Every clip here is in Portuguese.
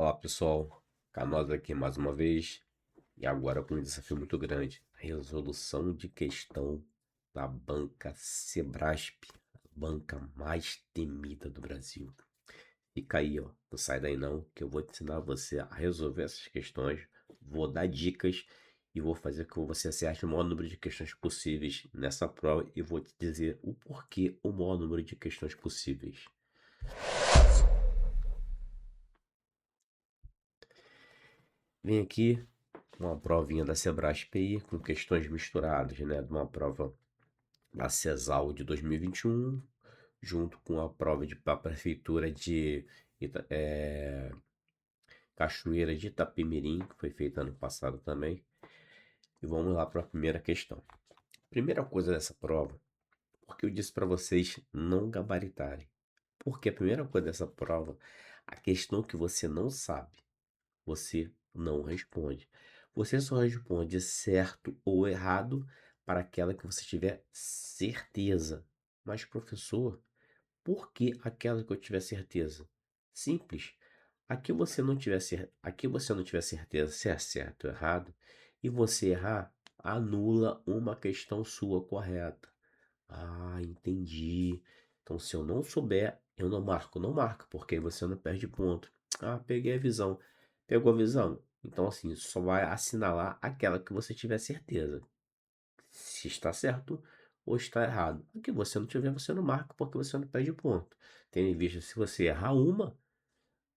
Olá pessoal, Canosa aqui mais uma vez e agora com um desafio muito grande, a resolução de questão da banca Sebrasp, a banca mais temida do Brasil. Fica aí, ó, não sai daí não, que eu vou ensinar você a resolver essas questões, vou dar dicas e vou fazer com que você acerte o maior número de questões possíveis nessa prova e vou te dizer o porquê o maior número de questões possíveis. Vem aqui uma provinha da Sebrasp aí, com questões misturadas, né? De uma prova da CESAL de 2021, junto com a prova da Prefeitura de Cachoeira de Itapemirim, que foi feita ano passado também. E vamos lá para a primeira questão. Primeira coisa dessa prova, porque eu disse para vocês não gabaritarem. Porque a primeira coisa dessa prova, a questão que você não sabe, você não responde. Você só responde certo ou errado para aquela que você tiver certeza. Mas, professor, por que aquela que eu tiver certeza? Simples. Aqui você não tiver certeza se é certo ou errado, e você errar, anula uma questão sua correta. Ah, entendi. Então, se eu não souber, eu não marco. Não marca, porque aí você não perde ponto. Ah, peguei a visão. Pegou a visão? Então, assim, só vai assinalar aquela que você tiver certeza. Se está certo ou está errado. O que você não tiver, você não marca, porque você não perde ponto. Tendo em vista, se você errar uma,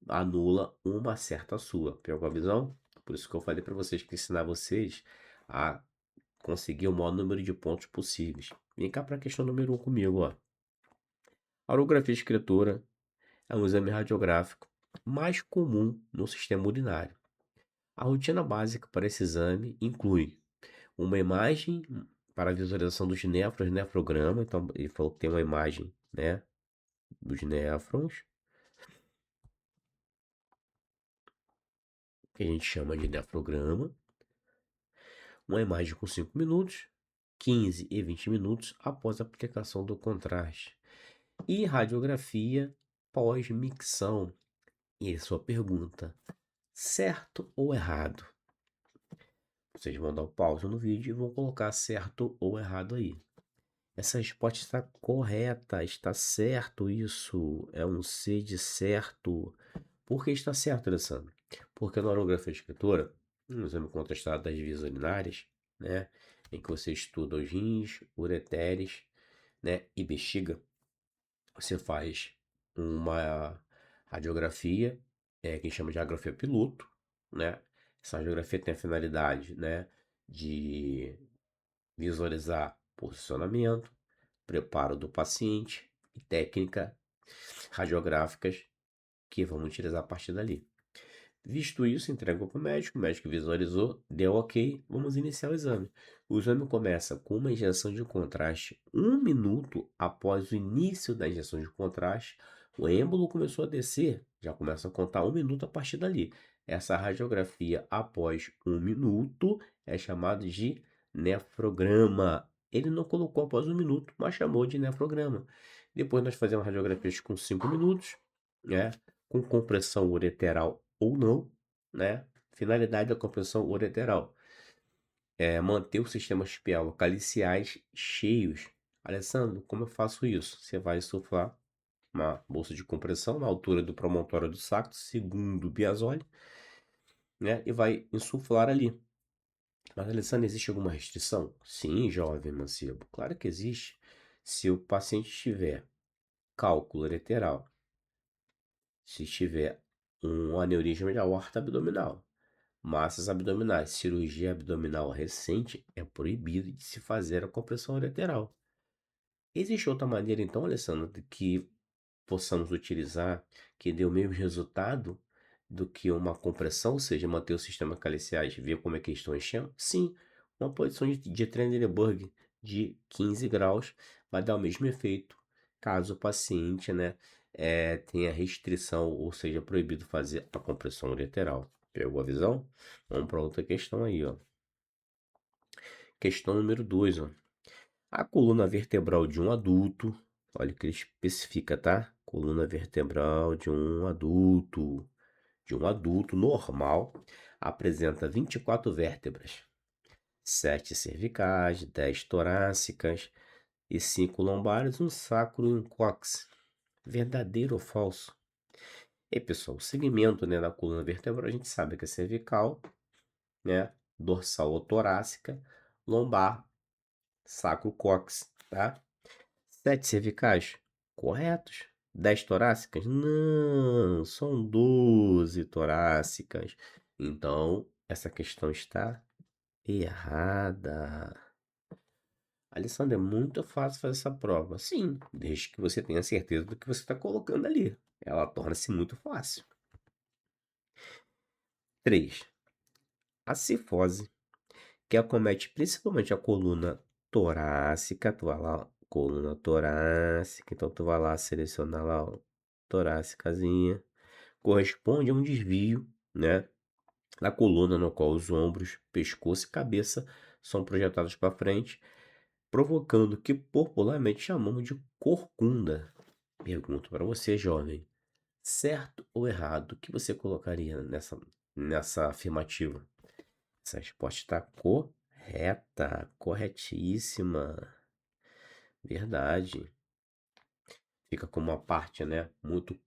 anula uma certa sua. Pegou a visão? Por isso que eu falei para vocês que ensinar vocês a conseguir o maior número de pontos possíveis. Vem cá para a questão número 1 comigo, ó. A orografia escritora é um exame radiográfico mais comum no sistema urinário. A rotina básica para esse exame inclui uma imagem para a visualização dos néfrons, nefrograma. Então, ele falou que tem uma imagem, né, dos néfrons, que a gente chama de nefrograma. Uma imagem com 5 minutos, 15 e 20 minutos após a aplicação do contraste. E radiografia pós-micção. E sua pergunta, certo ou errado? Vocês vão dar um pause no vídeo e vão colocar certo ou errado aí. Essa resposta está correta, está certo isso. É um C de certo. Por que está certo, Alessandro? Porque na orografia de escritora, um exame contrastado das vias urinárias, né, em que você estuda os rins, ureteres, né, e bexiga, você faz uma radiografia, que chama de radiografia piloto, né? Essa radiografia tem a finalidade, né, de visualizar posicionamento, preparo do paciente e técnica radiográficas que vamos utilizar a partir dali. Visto isso, entregou para o médico visualizou, deu ok, vamos iniciar o exame. O exame começa com uma injeção de contraste 1 minuto após o início da injeção de contraste. O êmbolo começou a descer, já começa a contar 1 minuto a partir dali. Essa radiografia após 1 minuto é chamada de nefrograma. Ele não colocou após 1 minuto, mas chamou de nefrograma. Depois nós fazemos radiografias com 5 minutos, né? Com compressão ureteral ou não, né? Finalidade da compressão ureteral é manter os sistemas pielo-caliciais cheios. Alessandro, como eu faço isso? Você vai insuflar uma bolsa de compressão na altura do promontório do sacro, segundo Biasoli, né? E vai insuflar ali. Mas, Alessandro, existe alguma restrição? Sim, jovem mancebo, claro que existe. Se o paciente tiver cálculo ureteral, se tiver um aneurisma de aorta abdominal, massas abdominais, cirurgia abdominal recente, é proibido de se fazer a compressão ureteral. Existe outra maneira, então, Alessandro, de que possamos utilizar que dê o mesmo resultado do que uma compressão, ou seja, manter o sistema caliciais, ver como é que estão enchendo? Sim, uma posição de Trendelenburg de 15 graus vai dar o mesmo efeito, caso o paciente, né, tenha restrição, ou seja, proibido fazer a compressão ureteral. Pegou a visão? Vamos para outra questão aí, ó. Questão número 2, ó. A coluna vertebral de um adulto, olha o que ele especifica, tá? Coluna vertebral de um adulto de um adulto normal apresenta 24 vértebras, 7 cervicais, 10 torácicas e 5 lombares, um sacro e um cóccix. Verdadeiro ou falso? E aí, pessoal, o segmento, né, da coluna vertebral, a gente sabe que é cervical, né, dorsal ou torácica, lombar, sacro, cóccix, tá? 7 cervicais? Corretos. 10 torácicas? Não, são 12 torácicas. Então, essa questão está errada. Alessandra, é muito fácil fazer essa prova. Sim, desde que você tenha certeza do que você está colocando ali. Ela torna-se muito fácil. 3. A cifose, que acomete principalmente a coluna torácica. Tu vai lá, coluna torácica. Então, tu vai lá selecionar lá, ó, torácicazinha. Corresponde a um desvio, né, da coluna no qual os ombros, pescoço e cabeça são projetados para frente, provocando o que popularmente chamamos de corcunda. Pergunto para você, jovem, certo ou errado, o que você colocaria nessa afirmativa? Essa resposta está correta, corretíssima, verdade. Fica com uma parte, né, muito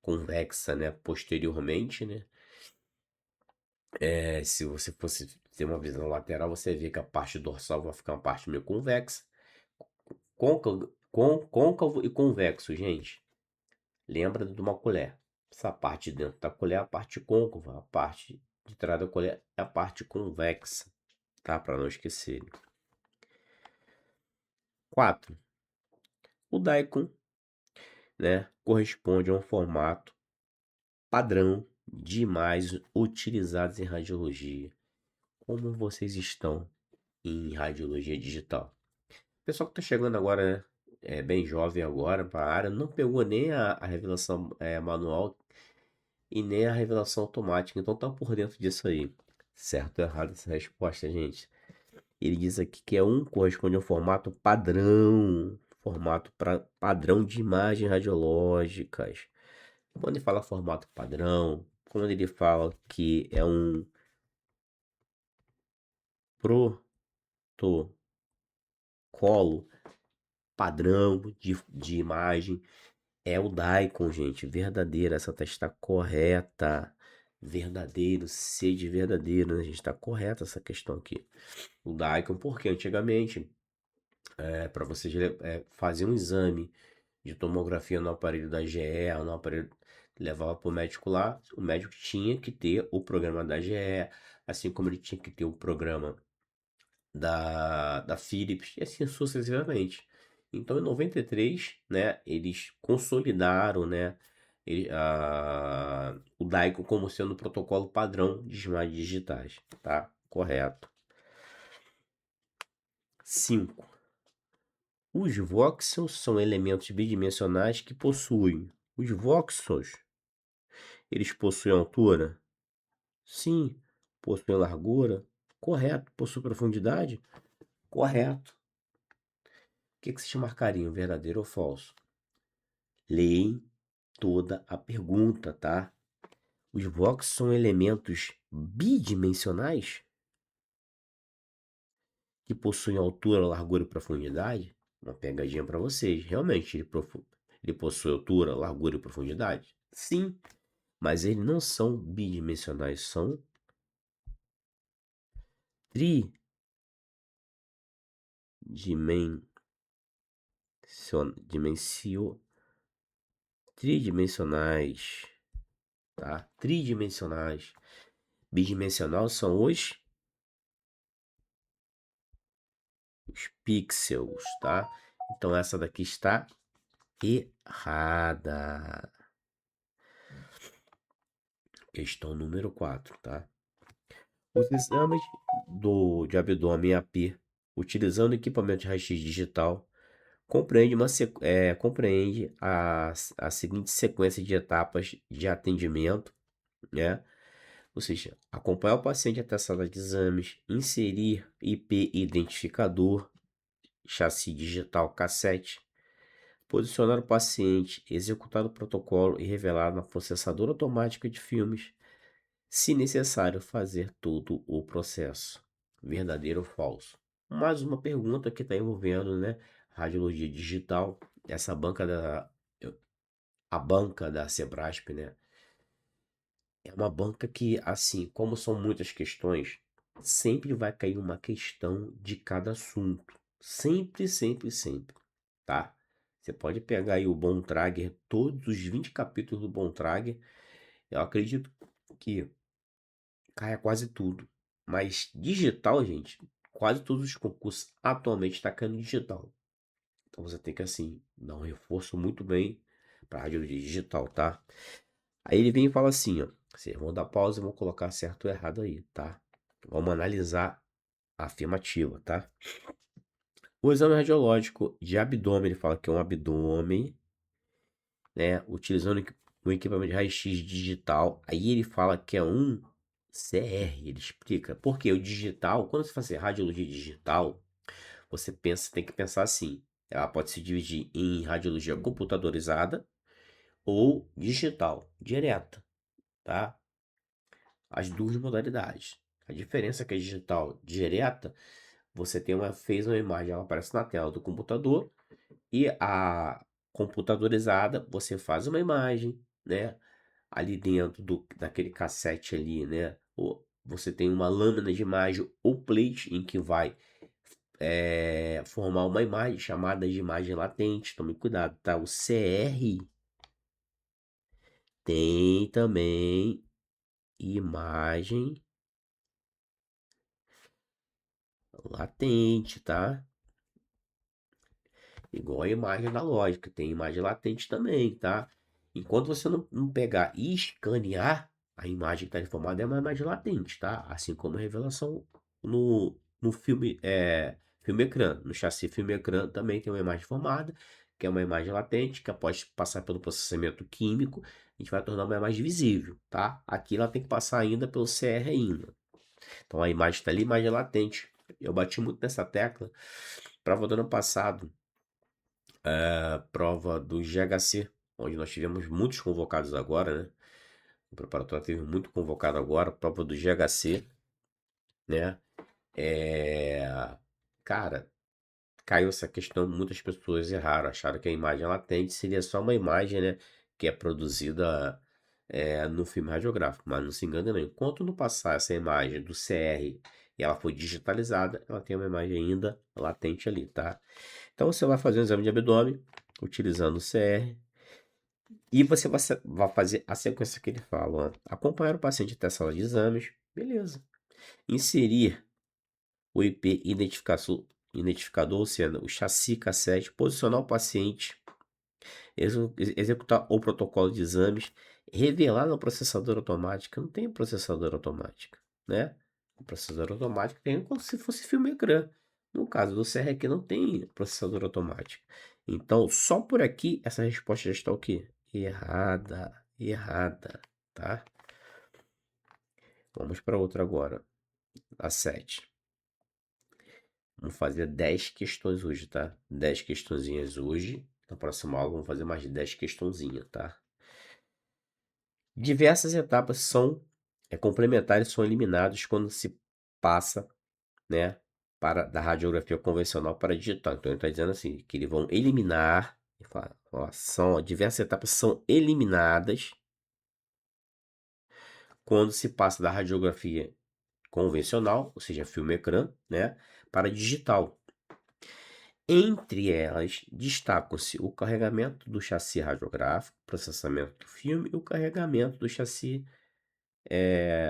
convexa, né, posteriormente, né? Se você fosse ter uma visão lateral, você vê que a parte dorsal vai ficar uma parte meio convexa. Côncavo e convexo, gente. Lembra de uma colher. Essa parte de dentro da colher é a parte côncava, a parte de trás da colher é a parte convexa, tá? Para não esquecer. 4. O daikon, né, corresponde a um formato padrão de imagens utilizados em radiologia. Como vocês estão em radiologia digital? O pessoal que está chegando agora, né, é bem jovem agora para a área, não pegou nem a revelação manual e nem a revelação automática, então tá por dentro disso aí. Certo ou errado essa resposta, gente? Ele diz aqui que corresponde a um formato padrão, padrão de imagens radiológicas. Quando ele fala formato padrão, quando ele fala que é um protocolo padrão de imagem, é o daikon, gente, verdadeiro, essa está correta, verdadeiro, C de verdadeiro, né, gente, está correta essa questão aqui. O daikon, porque antigamente, para você fazer um exame de tomografia no aparelho da GE, no aparelho levava para o médico lá, o médico tinha que ter o programa da GE, assim como ele tinha que ter o programa da Philips, e assim sucessivamente. Então, em 93, né, eles consolidaram, né, o Daikon como sendo o protocolo padrão de imagens digitais, tá? Correto. 5. Os voxels são elementos bidimensionais que possuem. Os voxels, eles possuem altura? Sim. Possuem largura? Correto. Possuem profundidade? Correto. O que vocês marcariam, verdadeiro ou falso? Leem toda a pergunta, tá? Os voxels são elementos bidimensionais que possuem altura, largura e profundidade? Uma pegadinha para vocês. Realmente, ele possui altura, largura e profundidade? Sim, mas eles não são bidimensionais, são tridimensionais, tá? Tridimensionais. Bidimensional são os pixels, tá? Então essa daqui está errada. Questão número 4, tá? Os exames de abdômen AP, utilizando equipamento de raio-x digital, compreende a seguinte sequência de etapas de atendimento, né? Ou seja, acompanhar o paciente até a sala de exames, inserir IP identificador, chassi digital cassete, posicionar o paciente, executar o protocolo e revelar na processadora automática de filmes, se necessário, fazer todo o processo. Verdadeiro ou falso? Mais uma pergunta que está envolvendo, né, radiologia digital, essa banca a banca da Sebrasp, né? É uma banca que, assim, como são muitas questões, sempre vai cair uma questão de cada assunto. Sempre, sempre, sempre, tá? Você pode pegar aí o Bontrager, todos os 20 capítulos do Bontrager, eu acredito que caia quase tudo. Mas digital, gente, quase todos os concursos atualmente está caindo digital. Então você tem que, assim, dar um reforço muito bem para a radiologia digital, tá? Aí ele vem e fala assim, ó. Vocês vão dar pausa e vão colocar certo ou errado aí, tá? Vamos analisar a afirmativa, tá? O exame radiológico de abdômen, ele fala que é um abdômen, né? Utilizando um equipamento de raio-x digital. Aí ele fala que é um CR, ele explica. Porque o digital, quando você faz radiologia digital, você pensa, tem que pensar assim. Ela pode se dividir em radiologia computadorizada ou digital, direta, tá? As duas modalidades. A diferença é que a digital direta, você fez uma imagem, ela aparece na tela do computador, e a computadorizada, você faz uma imagem, né? Ali dentro daquele cassete ali, né? Você tem uma lâmina de imagem ou plate em que vai formar uma imagem chamada de imagem latente. Tome cuidado, tá? O CR tem também imagem latente, tá? Igual a imagem analógica, tem imagem latente também, tá? Enquanto você não pegar e escanear, a imagem que está informada é uma imagem latente, tá? Assim como a revelação no filme, filme ecrã. No chassi filme ecrã também tem uma imagem formada, que é uma imagem latente, que após passar pelo processamento químico, a gente vai tornar uma imagem visível, tá? Aqui ela tem que passar ainda pelo CR ainda. Então a imagem está ali, imagem latente. Eu bati muito nessa tecla. Prova do ano passado, prova do GHC, onde nós tivemos muitos convocados agora, né? O preparatório teve muito convocado agora, prova do GHC, né? Cara, caiu essa questão, muitas pessoas erraram, acharam que a imagem latente seria só uma imagem, né? Que é produzida no filme radiográfico, mas não se engane não. Enquanto não passar essa imagem do CR e ela foi digitalizada, ela tem uma imagem ainda latente ali, tá? Então você vai fazer um exame de abdômen utilizando o CR. E você vai fazer a sequência que ele fala, ó. Acompanhar o paciente até a sala de exames, beleza. Inserir o IP identificador, ou seja, o chassi cassete, posicionar o paciente, executar o protocolo de exames, revelar na processadora automática. Não tem processadora automática, né? O processador automático tem como se fosse filme ecrã. No caso do CR aqui não tem processador automático. Então, só por aqui, essa resposta já está o quê? Errada, errada, tá? Vamos para outra agora, a 7. Vamos fazer 10 questões hoje, tá? 10 questõezinhas hoje. Na próxima aula vamos fazer mais 10 questãozinhas, tá? Diversas etapas complementares, são eliminadas quando se passa, né, da radiografia convencional para a digital. Então ele está dizendo assim, que eles vão eliminar, ele fala, ó, diversas etapas são eliminadas quando se passa da radiografia convencional, ou seja, filme ecrã, né, para digital. Entre elas, destacam-se o carregamento do chassi radiográfico, processamento do filme e o carregamento do chassi,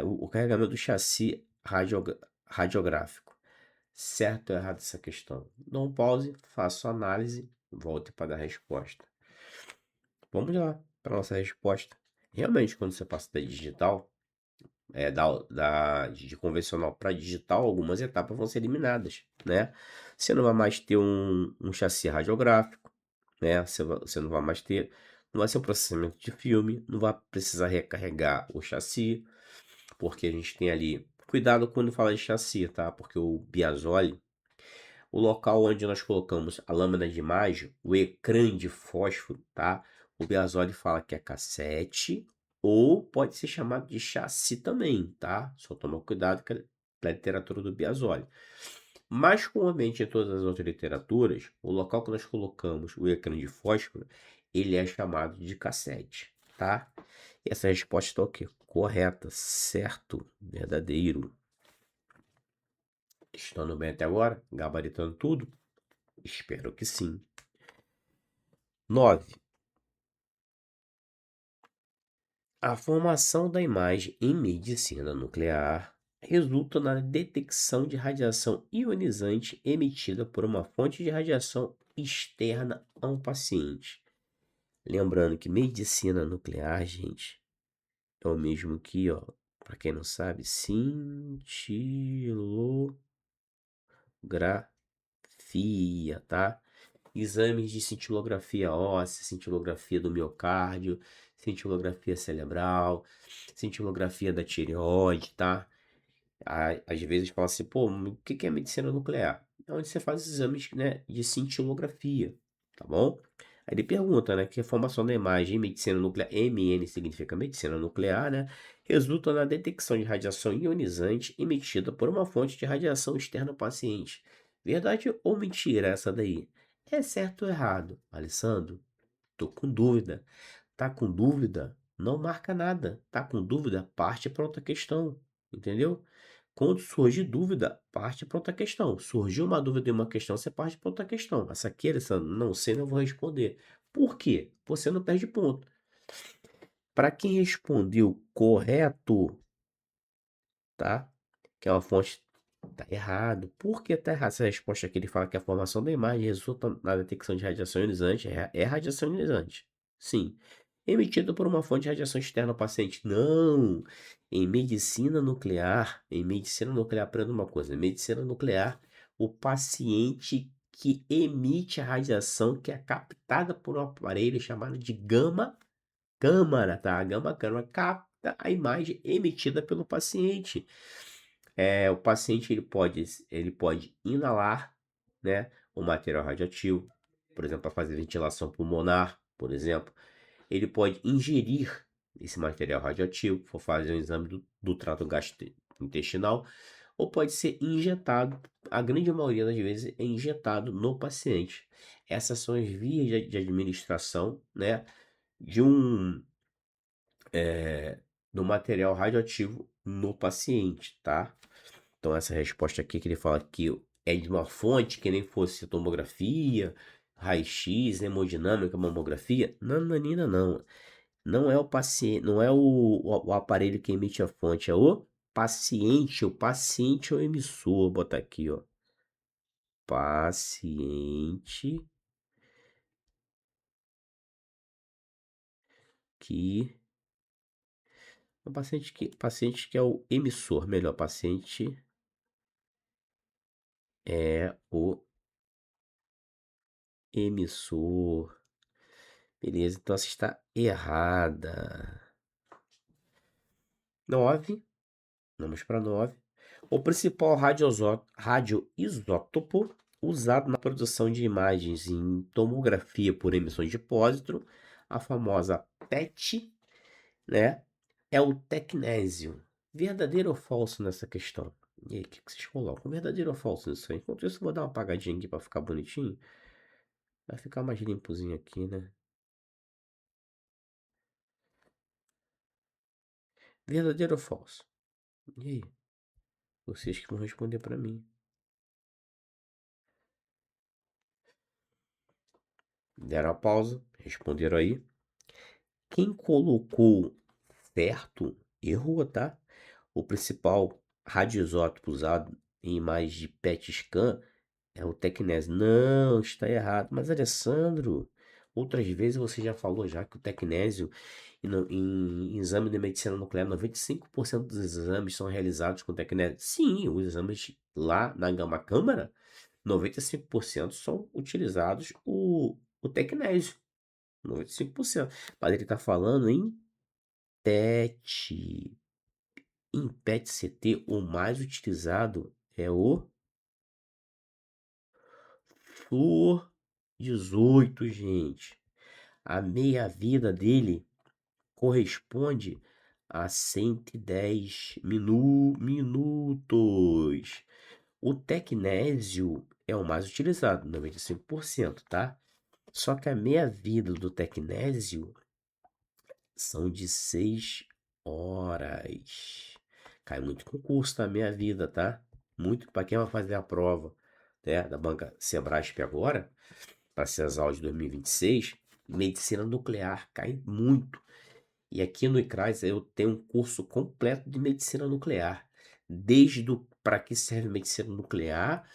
o carregamento do chassi radiográfico. Certo ou errado essa questão? Dá um pause, faço a análise, volte para dar a resposta. Vamos lá para a nossa resposta. Realmente, quando você passa da digital, de convencional para digital, algumas etapas vão ser eliminadas, né? Você não vai mais ter um chassi radiográfico, né? Você não vai mais ter, não vai ser um processamento de filme, não vai precisar recarregar o chassi, porque a gente tem ali, cuidado quando fala de chassi, tá? Porque o Biasoli, o local onde nós colocamos a lâmina de imagem, o ecrã de fósforo, tá? O Biasoli fala que é cassete ou pode ser chamado de chassi também, tá? Só toma cuidado com a literatura do Biasoli. Mais comumente em todas as outras literaturas, o local que nós colocamos o ecrã de fósforo, ele é chamado de cassete, tá? Essa resposta está o quê? Correta, certo, verdadeiro. Estando bem até agora? Gabaritando tudo? Espero que sim. 9. A formação da imagem em medicina nuclear resulta na detecção de radiação ionizante emitida por uma fonte de radiação externa a um paciente. Lembrando que medicina nuclear, gente, é o mesmo que, ó, para quem não sabe, cintilografia, tá? Exames de cintilografia óssea, cintilografia do miocárdio, cintilografia cerebral, cintilografia da tireoide, tá? Às vezes fala assim, pô, o que é medicina nuclear? É onde você faz exames, né, de cintilografia, tá bom? Aí ele pergunta, né, que a formação da imagem em medicina nuclear, MN significa medicina nuclear, né, resulta na detecção de radiação ionizante emitida por uma fonte de radiação externa ao paciente. Verdade ou mentira essa daí? É certo ou errado? Alessandro, tô com dúvida. Tá com dúvida? Não marca nada. Tá com dúvida? Parte para outra questão. Entendeu? Quando surgir dúvida, parte para outra questão. Surgiu uma dúvida em uma questão, você parte para outra questão. Essa aqui, Alessandro, não sei, não vou responder. Por quê? Você não perde ponto. Para quem respondeu correto, tá? Que é uma fonte. Tá errado. Por que tá errado? Essa resposta aqui ele fala que a formação da imagem resulta na detecção de radiação ionizante. É radiação ionizante. Sim. Emitida por uma fonte de radiação externa ao paciente. Não! Em medicina nuclear, aprenda uma coisa. Em medicina nuclear, o paciente que emite a radiação que é captada por um aparelho chamado de gama câmara, tá? A gama câmara capta a imagem emitida pelo paciente. O paciente ele pode inalar, né, o material radioativo, por exemplo, para fazer ventilação pulmonar, por exemplo. Ele pode ingerir esse material radioativo, for fazer um exame do trato gastrointestinal, ou pode ser injetado, a grande maioria das vezes é injetado no paciente. Essas são as vias de administração, né, de do material radioativo no paciente, tá? Então, essa resposta aqui que ele fala que é de uma fonte que nem fosse tomografia, raio-x, hemodinâmica, mamografia. Nananina, não. Não é o paciente, não é o aparelho que emite a fonte, é o paciente. O paciente é o emissor. Vou botar aqui, ó. Paciente que. O paciente que é o emissor. Melhor, paciente é o emissor. Beleza, então você está errada. 9. Vamos para 9. O principal radioisótopo usado na produção de imagens em tomografia por emissões de pósitron, a famosa PET, né, é o tecnésio. Verdadeiro ou falso nessa questão? E aí, o que vocês colocam? Verdadeiro ou falso nisso aí? Enquanto isso, eu vou dar uma apagadinha aqui para ficar bonitinho. Vai ficar mais limpozinho aqui, né? Verdadeiro ou falso? E aí? Vocês que vão responder para mim. Deram a pausa, responderam aí. Quem colocou certo errou, tá? O principal radioisótopo usado em imagens de PET scan é o tecnésio. Não, está errado. Mas, Alessandro, outras vezes você já falou já que o tecnésio, em exame de medicina nuclear, 95% dos exames são realizados com tecnésio. Sim, os exames lá na gama câmara, 95% são utilizados o tecnésio. 95%. Mas ele está falando em PET. Em PET-CT, o mais utilizado é o Professor 18, gente. A meia-vida dele corresponde a 110 minutos. O tecnésio é o mais utilizado, 95%, tá? Só que a meia-vida do tecnésio são de 6 horas. Cai muito concurso na meia-vida, tá? Muito para quem vai fazer a prova, né, da banca Sebrasp agora, para CESAL de 2026, medicina nuclear cai muito. E aqui no ICRAS eu tenho um curso completo de medicina nuclear, desde para que serve medicina nuclear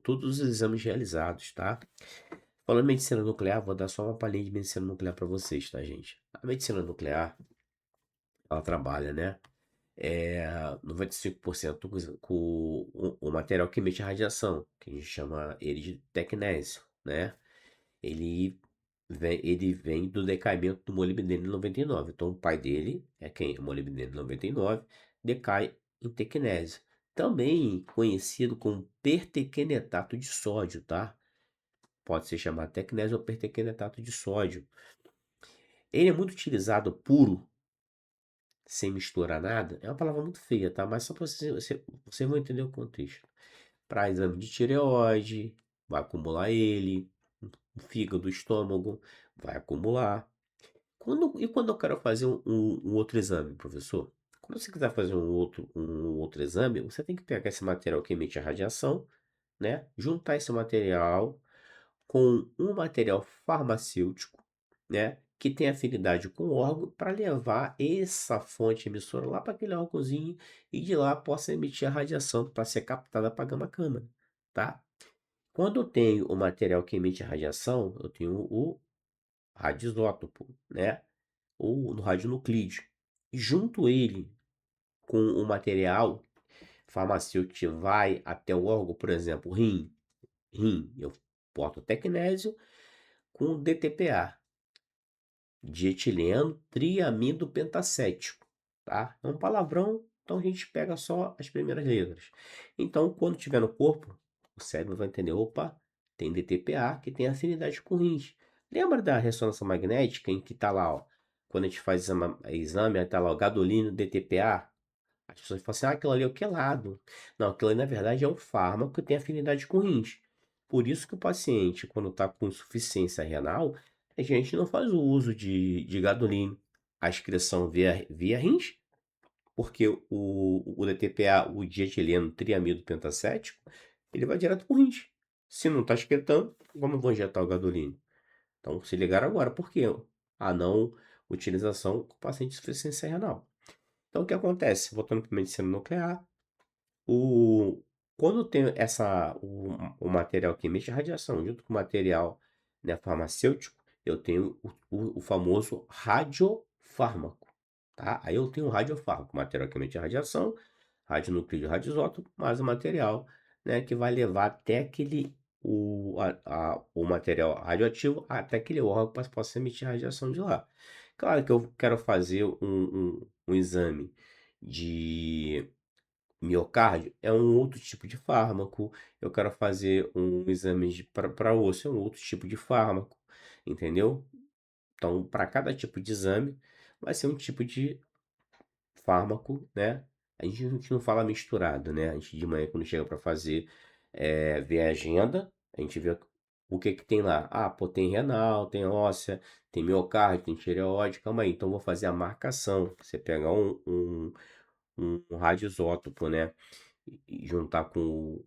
todos os exames realizados, tá? Falando em medicina nuclear, vou dar só uma palhinha de medicina nuclear para vocês, tá, gente? A medicina nuclear, ela trabalha, né? 95% com o material que emite radiação, que a gente chama ele de tecnésio, né? Ele vem do decaimento do molibdênio 99. Então, o pai dele é quem? O molibdênio 99 decai em tecnésio. Também conhecido como pertequenetato de sódio, tá? Pode ser chamado tecnésio ou pertequenetato de sódio. Ele é muito utilizado puro, sem misturar nada. É uma palavra muito feia, tá? Mas só para você vai entender o contexto. Para exame de tireoide, vai acumular ele. O fígado, o estômago, vai acumular. Quando eu quero fazer um outro exame, professor? Quando você quiser fazer um outro exame, você tem que pegar esse material que emite a radiação, né? Juntar esse material com um material farmacêutico, né? Que tem afinidade com o órgão para levar essa fonte emissora lá para aquele órgãozinho e de lá possa emitir a radiação para ser captada para a gama-câmara, tá? Quando eu tenho o material que emite a radiação, eu tenho o radioisótopo, né? Ou no radionuclídeo. E junto ele com o material farmacêutico que vai até o órgão, por exemplo, rim, eu boto tecnésio com DTPA, dietileno triamido pentacético, tá? É um palavrão, então a gente pega só as primeiras letras. Então, quando tiver no corpo, o cérebro vai entender, opa, tem DTPA que tem afinidade com rins. Lembra da ressonância magnética em que tá lá, ó, quando a gente faz exame, aí tá lá o gadolino DTPA? As pessoas falam assim, ah, aquilo ali é o quelado. Não, aquilo ali na verdade é um fármaco que tem afinidade com rins. Por isso que o paciente, quando está com insuficiência renal, a gente não faz o uso de gadolino. A excreção via rins, porque o DTPA, o dietileno triamido pentacético, ele vai direto para o rins. Se não está excretando, como eu vou injetar o gadolino? Então, se ligar agora, por quê? A não utilização com paciente de insuficiência renal. Então, o que acontece? Voltando para a medicina nuclear, o, quando tem o material que emite radiação junto com o material, né, farmacêutico, eu tenho o famoso radiofármaco, tá? Aí eu tenho o radiofármaco, material que emite radiação, radionuclídeo, radioisótopo, mais o material, né, que vai levar até o material radioativo até aquele órgão para possa emitir radiação de lá. Claro que eu quero fazer um exame de miocárdio, é um outro tipo de fármaco. Eu quero fazer um exame para osso, é um outro tipo de fármaco, entendeu? Então, para cada tipo de exame, vai ser um tipo de fármaco, né? A gente não fala misturado, né? A gente de manhã, quando chega para fazer, vê a agenda, a gente vê o que que tem lá. Ah, pô, tem renal, tem óssea, tem miocárdio, tem tireoide. Calma aí, então vou fazer a marcação. Você pega um radioisótopo, né? E juntar com o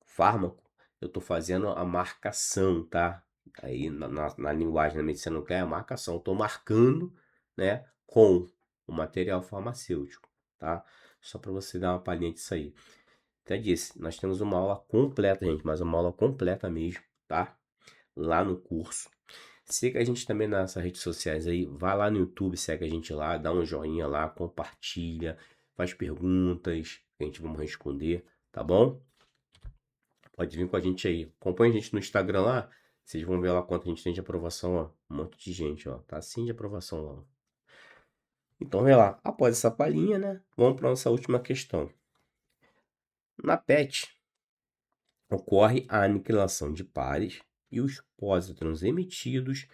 fármaco, eu estou fazendo a marcação, tá? Aí na linguagem da medicina nuclear é a marcação. Estou marcando, né, com o material farmacêutico, tá? Só para você dar uma palhinha disso aí. Até disse, nós temos uma aula completa, gente, mas uma aula completa mesmo, tá? Lá no curso. Siga a gente também nas redes sociais aí. Vai lá no YouTube, segue a gente lá, dá um joinha lá, compartilha, faz perguntas, que a gente vamos responder, tá bom? Pode vir com a gente aí. Acompanhe a gente no Instagram lá. Vocês vão ver lá quanto a gente tem de aprovação, ó. Um monte de gente, ó. Tá assim de aprovação lá, ó. Então, vê lá. Após essa palhinha, né? Vamos para nossa última questão. Na PET, ocorre a aniquilação de pares e os pósitrons emitidos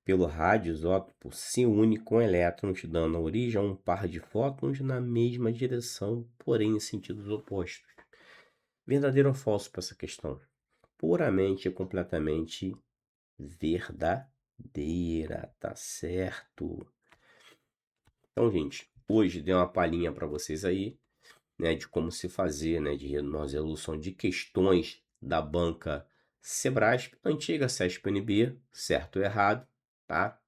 pelo radioisótopo se unem com elétrons, dando origem a um par de fótons na mesma direção, porém em sentidos opostos. Verdadeiro ou falso para essa questão? Puramente e completamente verdadeira, tá certo? Então, gente, hoje dei uma palhinha para vocês aí, né, de como se fazer, né, de resolução de questões da banca Sebrasp, antiga CESP-NB, certo ou errado, tá?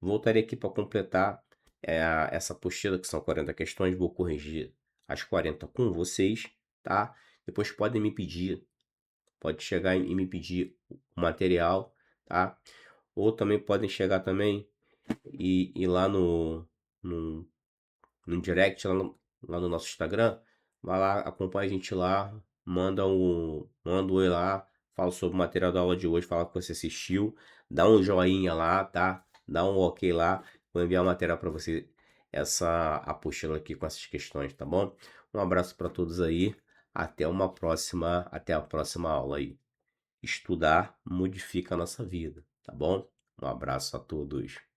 Voltarei aqui para completar essa apostila, que são 40 questões, vou corrigir as 40 com vocês, tá? Depois podem me pedir, pode chegar e me pedir o material, tá? Ou também podem chegar também e ir lá no no direct lá no nosso Instagram. Vai lá, acompanha a gente lá, manda um oi lá, fala sobre o material da aula de hoje, fala que você assistiu, dá um joinha lá, tá? Dá um ok lá, vou enviar o material para você, essa apostila aqui com essas questões, tá bom? Um abraço para todos aí, até a próxima aula aí. Estudar modifica a nossa vida, tá bom? Um abraço a todos.